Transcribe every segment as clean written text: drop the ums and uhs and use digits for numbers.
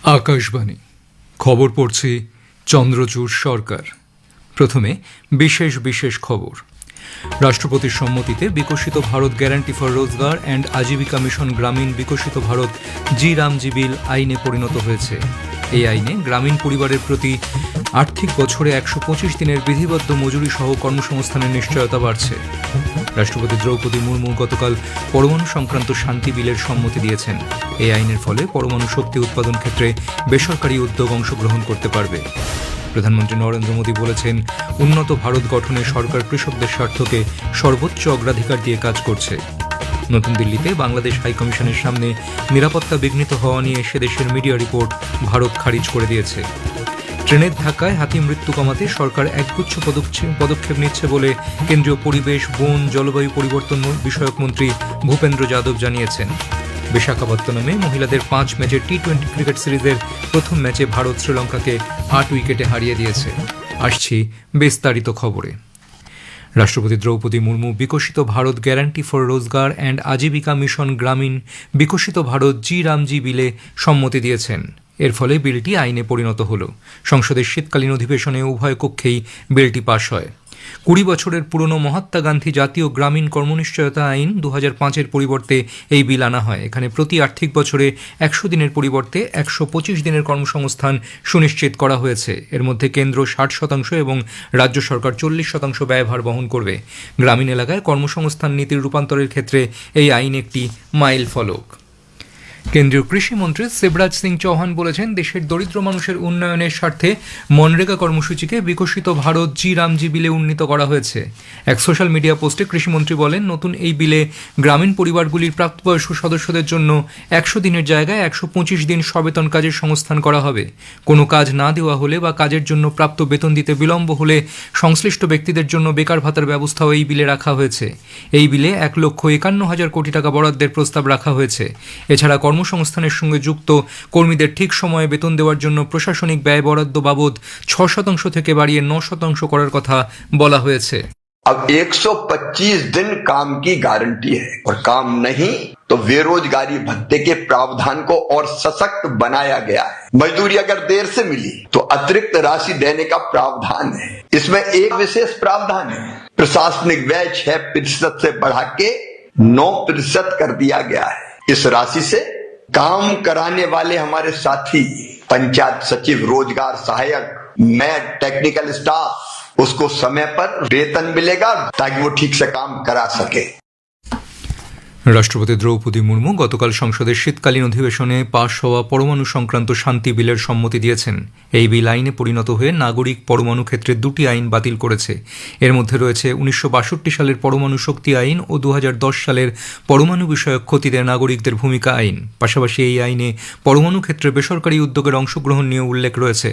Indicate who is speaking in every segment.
Speaker 1: আকাশবাণী খবর পড়ছি চন্দ্রচূড় সরকার। প্রথমে বিশেষ বিশেষ খবর। রাষ্ট্রপতির সম্মতিতে বিকশিত ভারত গ্যারান্টি ফর রোজগার অ্যান্ড আজীবিকা মিশন গ্রামীণ বিকশিত ভারত জি রামজি বিল আইনে পরিণত হয়েছে। এই আইনে গ্রামীণ পরিবারের প্রতি আর্থিক বছরে ১২৫ দিনের বিধিবদ্ধ মজুরি সহ কর্মসংস্থানের নিশ্চয়তা বাড়ছে। রাষ্ট্রপতি দ্রৌপদী মুর্মু গতকাল পরমাণু সংক্রান্ত শান্তি বিলের সম্মতি দিয়েছেন। এই আইনের ফলে পরমাণু শক্তি উৎপাদন ক্ষেত্রে বেসরকারি উদ্যোগ অংশগ্রহণ করতে পারবে। প্রধানমন্ত্রী নরেন্দ্র মোদী বলেছেন, উন্নত ভারত গঠনে সরকার কৃষকদের স্বার্থকে সর্বোচ্চ অগ্রাধিকার দিয়ে কাজ করছে। নতুন দিল্লিতে বাংলাদেশ হাইকমিশনের সামনে নিরাপত্তা বিঘ্নিত হওয়া নিয়ে সে দেশের মিডিয়া রিপোর্ট ভারত খারিজ করে দিয়েছে। ট্রেনের ধাক্কায় হাতি মৃত্যু কমাতে সরকার একগুচ্ছ পদক্ষেপ নিচ্ছে বলে কেন্দ্রীয় পরিবেশ, বন, জলবায়ু পরিবর্তন বিষয়ক মন্ত্রী ভূপেন্দ্র যাদব জানিয়েছেন। বিশাখাপত্তনমে মহিলাদের 5 ম্যাচের টি-20 ক্রিকেট সিরিজের প্রথম ম্যাচে ভারত শ্রীলঙ্কাকে 8 উইকেটে হারিয়ে দিয়েছে। আসছি বিস্তারিত খবরে। রাষ্ট্রপতি দ্রৌপদী মুর্মু বিকশিত ভারত গ্যারান্টি ফর রোজগার অ্যান্ড আজীবিকা মিশন গ্রামীণ বিকশিত ভারত জি রামজি বিলে সম্মতি দিয়েছেন। এর ফলে বিলটি আইনে পরিণত হল। সংসদের শীতকালীন অধিবেশনে উভয় কক্ষেই বিলটি পাশ হয়। 20 বছরের পুরনো মহাত্মা গান্ধী জাতীয় গ্রামীণ কর্মনিশ্চয়তা আইন 2005-এর পরিবর্তে এই বিল আনা হয়। এখানে প্রতি আর্থিক বছরে 100 দিনের পরিবর্তে 125 দিনের কর্মসংস্থান সুনিশ্চিত করা হয়েছে। এর মধ্যে কেন্দ্র 60% এবং রাজ্য সরকার 40% ব্যয়ভার বহন করবে। গ্রামীণ এলাকায় কর্মসংস্থান নীতির রূপান্তরের ক্ষেত্রে এই আইন একটি মাইল ফলক। কেন্দ্রীয় কৃষিমন্ত্রী শিবরাজ সিং চৌহান বলেছেন, দেশের দরিদ্র মানুষের উন্নয়নের স্বার্থে মনরেগা কর্মসূচিকে বিকশিত ভারত জি রামজি বিলে উন্নীত করা হয়েছে। এক সোশ্যাল মিডিয়া পোস্টে কৃষিমন্ত্রী বলেন, নতুন এই বিলে গ্রামীণ পরিবারগুলির প্রাপ্তবয়স্ক সদস্যদের জন্য 100 দিনের জায়গায় 125 দিন সবেতন কাজের সংস্থান করা হবে। কোনো কাজ না দেওয়া হলে বা কাজের জন্য প্রাপ্ত বেতন দিতে বিলম্ব হলে সংশ্লিষ্ট ব্যক্তিদের জন্য বেকার ভাতার ব্যবস্থাও এই বিলে রাখা হয়েছে। এই বিলে 1,51,000 কোটি টাকা বরাদ্দের প্রস্তাব রাখা হয়েছে। এছাড়া কর্মসংস্থানের সঙ্গে যুক্ত কর্মীদের ঠিক সময়ে বেতন দেওয়ার জন্য প্রশাসনিক ব্যয় বরাদ্দ বাবদ 6% থেকে বাড়িয়ে 9% করার কথা বলা হয়েছে।
Speaker 2: अब 125 दिन काम की गारंटी है और काम नहीं तो बेरोजगारी भत्ते के प्रावधान को और सशक्त बनाया गया है। मजदूरी अगर देर से मिली तो अतिरिक्त राशि देने का प्रावधान है। इसमें एक विशेष प्रावधान है, प्रशासनिक व्यय 6% से बढ़ा के 9% कर दिया गया है। इस राशि से काम कराने वाले हमारे साथी, पंचायत सचिव, रोजगार सहायक, मैं टेक्निकल स्टाफ, उसको समय पर वेतन मिलेगा ताकि वो ठीक से काम करा सके।
Speaker 1: রাষ্ট্রপতি দ্রৌপদী মুর্মু গতকাল সংসদের শীতকালীন অধিবেশনে পাশ হওয়া পরমাণু সংক্রান্ত শান্তি বিলের সম্মতি দিয়েছেন। এই বিল আইনে পরিণত হয়ে নাগরিক পরমাণু ক্ষেত্রে 2টি আইন বাতিল করেছে। এর মধ্যে রয়েছে 1962 সালের পরমাণু শক্তি আইন ও 2010 সালের পরমাণু বিষয়ক ক্ষতিতে নাগরিকদের ভূমিকা আইন। পাশাপাশি এই আইনে পরমাণু ক্ষেত্রে বেসরকারি উদ্যোগের অংশগ্রহণ নিয়ে উল্লেখ রয়েছে।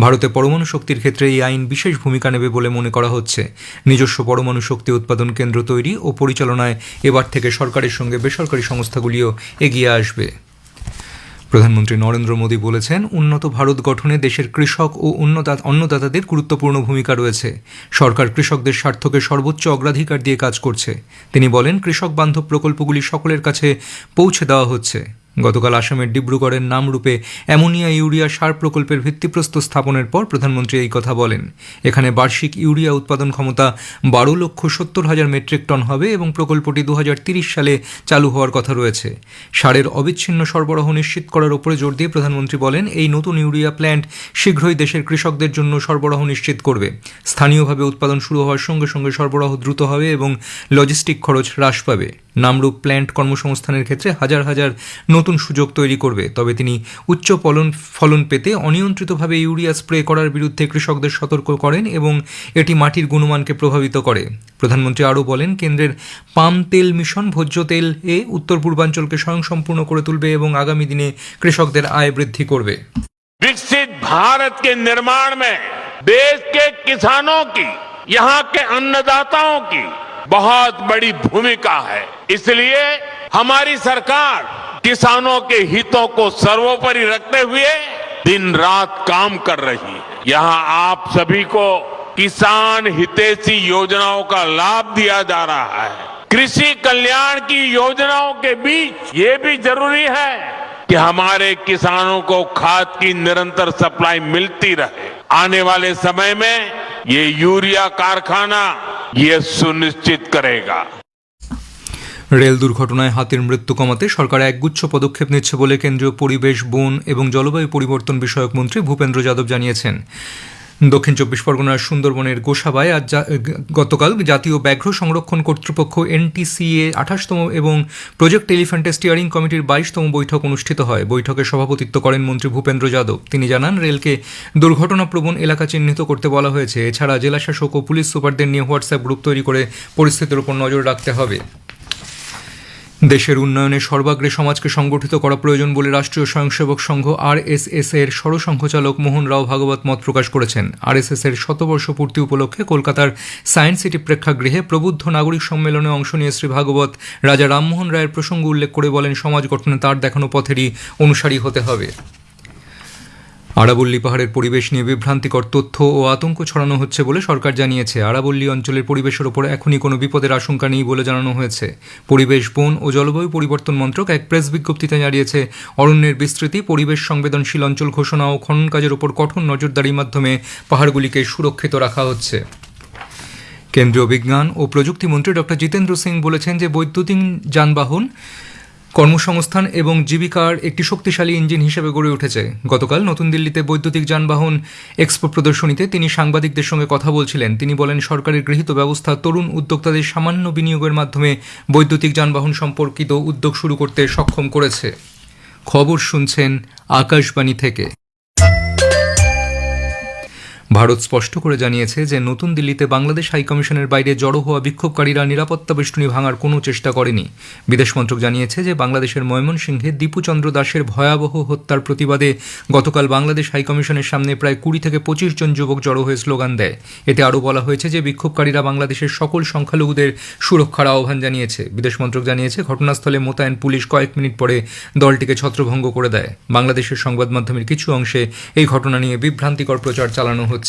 Speaker 1: ভারতে পরমাণু শক্তির ক্ষেত্রে এই আইন বিশেষ ভূমিকা নেবে বলে মনে করা হচ্ছে। নিজস্ব পরমাণু শক্তি উৎপাদন কেন্দ্র তৈরি ও পরিচালনায় এবার থেকে সরকারের সঙ্গে বেসরকারি সংস্থাগুলিও এগিয়ে আসবে। প্রধানমন্ত্রী নরেন্দ্র মোদী বলেছেন, উন্নত ভারত গঠনে দেশের কৃষক ও অন্নদাতাদের গুরুত্বপূর্ণ ভূমিকা রয়েছে। সরকার কৃষকদের স্বার্থকে সর্বোচ্চ অগ্রাধিকার দিয়ে কাজ করছে। তিনি বলেন, কৃষক বান্ধব প্রকল্পগুলি সকলের কাছে পৌঁছে দেওয়া হচ্ছে। গতকাল আসামের ডিব্রুগড়ের নামরূপে অ্যামোনিয়া ইউরিয়া সার প্রকল্পের ভিত্তিপ্রস্তর স্থাপনের পর প্রধানমন্ত্রী এই কথা বলেন। এখানে বার্ষিক ইউরিয়া উৎপাদন ক্ষমতা 12,70,000 মেট্রিক টন হবে এবং প্রকল্পটি 2030 সালে চালু হওয়ার কথা রয়েছে। সারের অবিচ্ছিন্ন সরবরাহ নিশ্চিত করার উপরে জোর দিয়ে প্রধানমন্ত্রী বলেন, এই নতুন ইউরিয়া প্ল্যান্ট শীঘ্রই দেশের কৃষকদের জন্য সরবরাহ নিশ্চিত করবে। স্থানীয়ভাবে উৎপাদন শুরু হওয়ার সঙ্গে সঙ্গে সরবরাহ দ্রুত হবে এবং লজিস্টিক খরচ হ্রাস পাবে। নামরূপ প্ল্যান্ট কর্মসংস্থানের ক্ষেত্রে হাজার হাজার নতুন সুযোগ তৈরি করবে। তবে তিনি উচ্চ ফলন পেতে অনিয়ন্ত্রিতভাবে ইউরিয়া স্প্রে করার বিরুদ্ধে কৃষকদের সতর্ক করেন এবং এটি মাটির গুণমানকে প্রভাবিত করে। প্রধানমন্ত্রী আরও বলেন, কেন্দ্রের পাম তেল মিশন ভোজ্য তেল উত্তর পূর্বাঞ্চলকে স্বয়ংসম্পূর্ণ করে তুলবে এবং আগামী দিনে কৃষকদের আয় বৃদ্ধি করবে।
Speaker 3: विकसित भारत के निर्माण में देश के किसानों की, यहाँ के अन्नदाताओं की बहुत बड़ी भूमिका है। इसलिए हमारी सरकार किसानों के हितों को सर्वोपरि रखते हुए दिन रात काम कर रही है। यहाँ आप सभी को किसान हितैषी योजनाओं का लाभ दिया जा रहा है। कृषि कल्याण की योजनाओं के बीच ये भी जरूरी है कि हमारे किसानों को खाद की निरंतर सप्लाई मिलती रहे। आने वाले समय में ये यूरिया कारखाना ये सुनिश्चित करेगा।
Speaker 1: রেল দুর্ঘটনায় হাতির মৃত্যু কমাতে সরকার একগুচ্ছ পদক্ষেপ নিচ্ছে বলে কেন্দ্রীয় পরিবেশ, বন এবং জলবায়ু পরিবর্তন বিষয়ক মন্ত্রী ভূপেন্দ্র যাদব জানিয়েছেন। দক্ষিণ চব্বিশ পরগনার সুন্দরবনের গোসাবায় আজ গতকাল জাতীয় ব্যাঘ্র সংরক্ষণ কর্তৃপক্ষ NTCA 28তম এবং প্রজেক্ট এলিফ্যান্টের স্টিয়ারিং কমিটির 22তম বৈঠক অনুষ্ঠিত হয়। বৈঠকে সভাপতিত্ব করেন মন্ত্রী ভূপেন্দ্র যাদব। তিনি জানান, রেলকে দুর্ঘটনাপ্রবণ এলাকা চিহ্নিত করতে বলা হয়েছে। এছাড়া জেলাশাসক ও পুলিশ সুপারদের নিয়ে হোয়াটসঅ্যাপ গ্রুপ তৈরি করে পরিস্থিতির উপর নজর রাখতে হবে। দেশের উন্নয়নে সর্বাগ্রে সমাজকে সংগঠিত করা প্রয়োজন বলে রাষ্ট্রীয় স্বয়ংসেবক সংঘ RSS এর সরসংঘচালক মোহন রাও ভাগবত মত প্রকাশ করেছেন। RSS এর শতবর্ষ পূর্তি উপলক্ষে কলকাতার সায়েন্স সিটি প্রেক্ষাগৃহে প্রবুদ্ধ নাগরিক সম্মেলনে অংশ নিয়ে শ্রী ভাগবত রাজা রামমোহন রায়ের প্রসঙ্গ উল্লেখ করে বলেন, সমাজ গঠনে তার দেখানো পথেরই অনুসারী হতে হবে। আরাবল্লী পাহাড়ের পরিবেশ নিয়ে বিভ্রান্তিকর তথ্য ও আতঙ্ক ছড়ানো হচ্ছে বলে সরকার জানিয়েছে। আরাবল্লী অঞ্চলের পরিবেশের ওপর এখনই কোনো বিপদের আশঙ্কা নেই বলে জানানো হয়েছে। পরিবেশ, বন ও জলবায়ু পরিবর্তন মন্ত্রক এক প্রেস বিজ্ঞপ্তিতে জানিয়েছে, অরণ্যের বিস্তৃতি, পরিবেশ সংবেদনশীল অঞ্চল ঘোষণা ও খনন কাজের ওপর কঠোর নজরদারির মাধ্যমে পাহাড়গুলিকে সুরক্ষিত রাখা হচ্ছে। কেন্দ্রীয় বিজ্ঞান ও প্রযুক্তি মন্ত্রী ডক্টর জিতেন্দ্র সিং বলেছেন যে বৈদ্যুতিক যানবাহন কর্মসংস্থান এবং জীবিকার একটি শক্তিশালী ইঞ্জিন হিসেবে গড়ে উঠেছে। গতকাল নতুন দিল্লিতে বৈদ্যুতিক যানবাহন এক্সপো প্রদর্শনীতে তিনি সাংবাদিকদের সঙ্গে কথা বলছিলেন। তিনি বলেন, সরকারের গৃহীত ব্যবস্থা তরুণ উদ্যোক্তাদের সামান্য বিনিয়োগের মাধ্যমে বৈদ্যুতিক যানবাহন সম্পর্কিত উদ্যোগ শুরু করতে সক্ষম করেছে। খবর শুনছেন আকাশবাণী থেকে। ভারত স্পষ্ট করে জানিয়েছে যে নতুন দিল্লিতে বাংলাদেশ হাইকমিশনের বাইরে জড়ো হওয়া বিক্ষোভকারীরা নিরাপত্তা বেষ্টনী ভাঙার কোনো চেষ্টা করেনি। বিদেশ মন্ত্রক জানিয়েছে যে বাংলাদেশের ময়মনসিংহে দীপুচন্দ্র দাসের ভয়াবহ হত্যার প্রতিবাদে গতকাল বাংলাদেশ হাইকমিশনের সামনে প্রায় 20 থেকে 25 জন যুবক জড়ো হয়ে স্লোগান দেয়। এতে আরও বলা হয়েছে যে বিক্ষোভকারীরা বাংলাদেশের সকল সংখ্যালঘুদের সুরক্ষার আহ্বান জানিয়েছে। বিদেশ মন্ত্রক জানিয়েছে, ঘটনাস্থলে মোতায়েন পুলিশ কয়েক মিনিট পরে দলটিকে ছত্রভঙ্গ করে দেয়। বাংলাদেশের সংবাদ মাধ্যমের কিছু অংশে এই ঘটনা নিয়ে বিভ্রান্তিকর প্রচার চালানো হচ্ছে।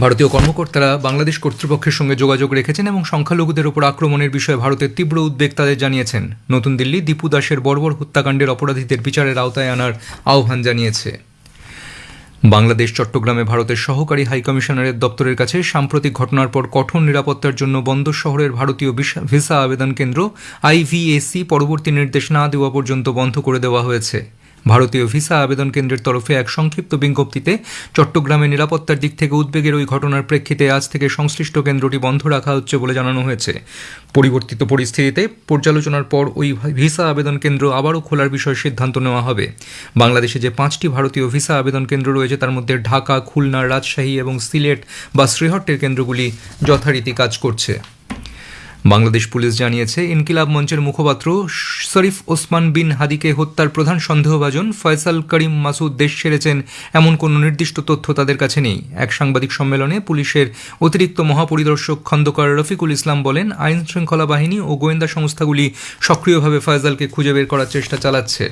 Speaker 1: ভারতীয় কর্মকর্তারা বাংলাদেশ কর্তৃপক্ষের সঙ্গে যোগাযোগ রেখেছেন এবং সংখ্যালঘুদের উপর আক্রমণের বিষয়ে ভারতের তীব্র উদ্বেগ তাদের জানিয়েছেন। নতুন দিল্লি দীপু দাসের বর্বর হত্যাকাণ্ডের অপরাধীদের বিচারের আওতায় আনার আহ্বান জানিয়েছে। বাংলাদেশ চট্টগ্রামে ভারতের সহকারী হাইকমিশনারের দপ্তরের কাছে সাম্প্রতিক ঘটনার পর কঠোর নিরাপত্তার জন্য বন্দর শহরের ভারতীয় ভিসা আবেদন কেন্দ্র IVAC পরবর্তী নির্দেশ না দেওয়া পর্যন্ত বন্ধ করে দেওয়া হয়েছে। ভারতীয় ভিসা আবেদন কেন্দ্রের তরফে এক সংক্ষিপ্ত বিজ্ঞপ্তিতে চট্টগ্রামে নিরাপত্তার দিক থেকে উদ্বেগের ওই ঘটনার প্রেক্ষিতে আজ থেকে সংশ্লিষ্ট কেন্দ্রটি বন্ধ রাখা হচ্ছে বলে জানানো হয়েছে। পরিবর্তিত পরিস্থিতিতে পর্যালোচনার পর ওই ভিসা আবেদন কেন্দ্র আবারও খোলার বিষয়ে সিদ্ধান্ত নেওয়া হবে। বাংলাদেশে যে 5টি ভারতীয় ভিসা আবেদন কেন্দ্র রয়েছে তার মধ্যে ঢাকা, খুলনা, রাজশাহী এবং সিলেট বা শ্রীহট্টের কেন্দ্রগুলি যথারীতি কাজ করছে। বাংলাদেশ পুলিশ জানিয়েছে, ইনকিলাব মঞ্চের মুখপাত্র শরীফ ওসমান বিন হাদিকে হত্যার প্রধান সন্দেহভাজন ফয়সাল করিম মাসুদ দেশ ছেড়েছেন এমন কোনো নির্দিষ্ট তথ্য তাদের কাছে নেই। এক সাংবাদিক সম্মেলনে পুলিশের অতিরিক্ত মহাপরিদর্শক খন্দকার রফিকুল ইসলাম বলেন, আইন শৃঙ্খলা বাহিনী ও গোয়েন্দা সংস্থাগুলি সক্রিয়ভাবে ফয়সালকে খুঁজে বের করার চেষ্টা চালাচ্ছে।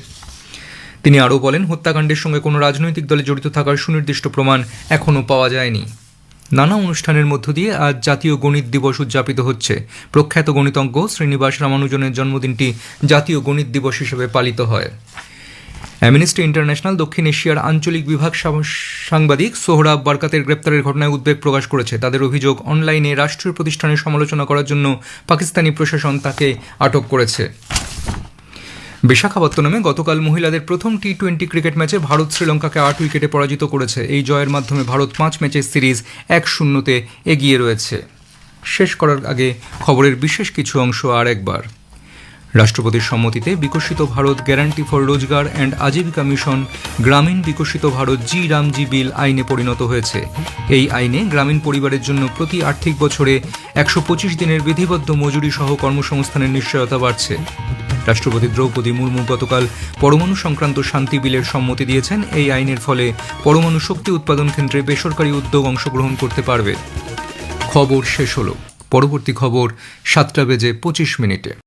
Speaker 1: তিনি আরও বলেন, হত্যাকাণ্ডের সঙ্গে কোনো রাজনৈতিক দলে জড়িত থাকার সুনির্দিষ্ট প্রমাণ এখনও পাওয়া যায়নি। নানা অনুষ্ঠানের মধ্য দিয়ে আজ জাতীয় গণিত দিবস উদযাপিত হচ্ছে। প্রখ্যাত গণিতজ্ঞ শ্রীনিবাস রামানুজনের জন্মদিনটি জাতীয় গণিত দিবস হিসেবে পালিত হয়। অ্যামনেস্টি ইন্টারন্যাশনাল দক্ষিণ এশিয়ার আঞ্চলিক বিভাগ সাংবাদিক সোহরাব বারকাতের গ্রেপ্তারের ঘটনায় উদ্বেগ প্রকাশ করেছে। তাদের অভিযোগ, অনলাইনে রাষ্ট্রীয় প্রতিষ্ঠানের সমালোচনা করার জন্য পাকিস্তানি প্রশাসন তাকে আটক করেছে। বিশাখাপত্তনমে গতকাল মহিলাদের প্রথম T20 ক্রিকেট ম্যাচে ভারত শ্রীলঙ্কাকে 8 উইকেটে পরাজিত করেছে। এই জয়ের মাধ্যমে ভারত 5 ম্যাচের সিরিজ 1-0 এগিয়ে রয়েছে। শেষ করার আগে খবরের বিশেষ কিছু অংশ আর একবার। রাষ্ট্রপতির সম্মতিতে বিকশিত ভারত গ্যারান্টি ফর রোজগার অ্যান্ড আজীবিকা মিশন গ্রামীণ বিকশিত ভারত GRAMJI বিল আইনে পরিণত হয়েছে। এই আইনে গ্রামীণ পরিবারের জন্য প্রতি আর্থিক বছরে 125 দিনের বিধিবদ্ধ মজুরি সহ কর্মসংস্থানের নিশ্চয়তা বাড়ছে। রাষ্ট্রপতি দ্রৌপদী মুর্মু গতকাল পরমাণু সংক্রান্ত শান্তি বিলের সম্মতি দিয়েছেন। এই আইনের ফলে পরমাণু শক্তি উৎপাদন কেন্দ্রে বেসরকারি উদ্যোগ অংশগ্রহণ করতে পারবে। খবর শেষ হলো। পরবর্তী খবর 7:25